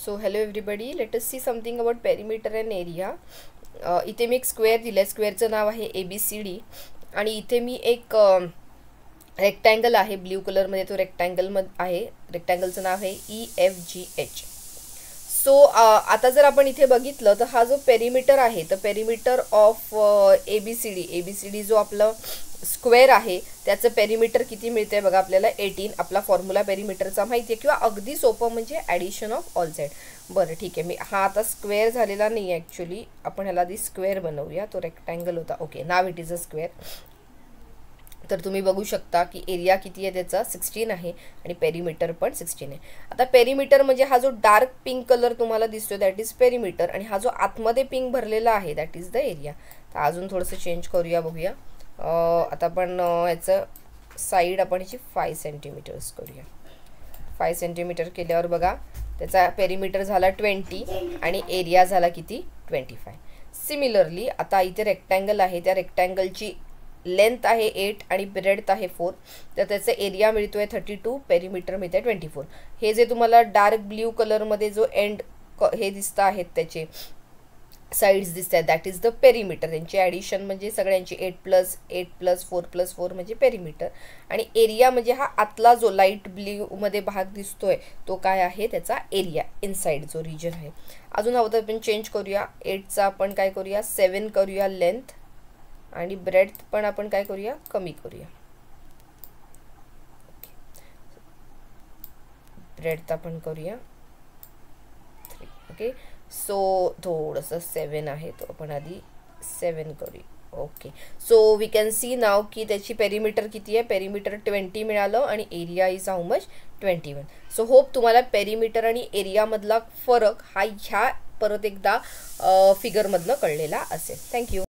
So hello everybody, let us see something about perimeter and area. इथे मी एक square दिलाय, स्क्वेअरचं नाव आहे ABCD आणि इथे मी एक रेक्टँगल आहे ब्ल्यू कलर मध्ये, तो रेक्टँगल आहे, रेक्टँगलचं नाव आहे EFGH. सो आता जर आपण इथे बघितलं तर हा जो पेरिमीटर आहे, तर पेरिमीटर ऑफ ABCD जो आपला स्क्वेअर आहे त्याचं पेरिमीटर किती मिळते बघा आपल्याला 18. आपला फॉर्म्युला पेरिमीटरचा माहिती आहे किंवा अगदी सोपं म्हणजे ॲडिशन ऑफ ऑल साइड. बरं ठीक आहे, मी हा आता स्क्वेअर झालेला नाही आहे ॲक्च्युली, आपण ह्याला आधी स्क्वेअर बनवूया. तो रेक्टँगल होता. Okay, now it is a square. तर तुम्ही बघू शकता की एरिया किती आहे त्याचा 16 आहे आणि पेरिमीटर पण 16 आहे. आता पेरिमीटर म्हणजे हा जो डार्क पिंक कलर तुम्हाला दिसतोय दॅट इज पेरिमीटर, आणि हा जो आतमध्ये पिंक भरलेला आहे दॅट इज द एरिया. तर अजून थोडंसं चेंज करूया, बघूया. आता आपण याचं साईड आपण याची 5 सेंटीमीटर्स करूया. 5 सेंटीमीटर केल्यावर बघा त्याचा पेरिमीटर झाला 20 आणि एरिया झाला किती 25. सिमिलरली आता इथे रेक्टँगल आहे, त्या रेक्टँगलची लेंथ आहे 8 आणि ब्रेडथ आहे 4, तर त्याचा एरिया मिळतोय 32, पेरिमीटर मिळते 24. हे जे तुम्हाला डार्क ब्ल्यू कलरमध्ये जो एंड हे दिसत आहेत त्याचे साइड्स दिसत आहेत दॅट इज द पेरिमीटर. त्यांची ॲडिशन म्हणजे सगळ्यांची 8+8+4+4 म्हणजे पेरिमीटर. आणि एरिया म्हणजे हा आतला जो लाईट ब्ल्यू मध्ये भाग दिसतोय तो काय आहे त्याचा एरिया, इनसाइड जो रिजन आहे. अजून हवं तर आपण चेंज करूया. 8चा आपण काय करूया 7 करूया लेंथ, आणि ब्रेडथ पण आपण काय करूया कमी करूया. ब्रेडथ आपण करूया 3. ओके, सो थोडंसं 7 आहे तो आपण आधी 7 करूया. Okay, so we can see now की त्याची पेरिमीटर किती आहे, पेरिमीटर 20 मिळालं आणि area is how much 21. So hope तुम्हाला पेरिमीटर आणि एरिया मधला फरक हा ह्या परत एकदा फिगरमधनं कळलेला असेल. थँक्यू.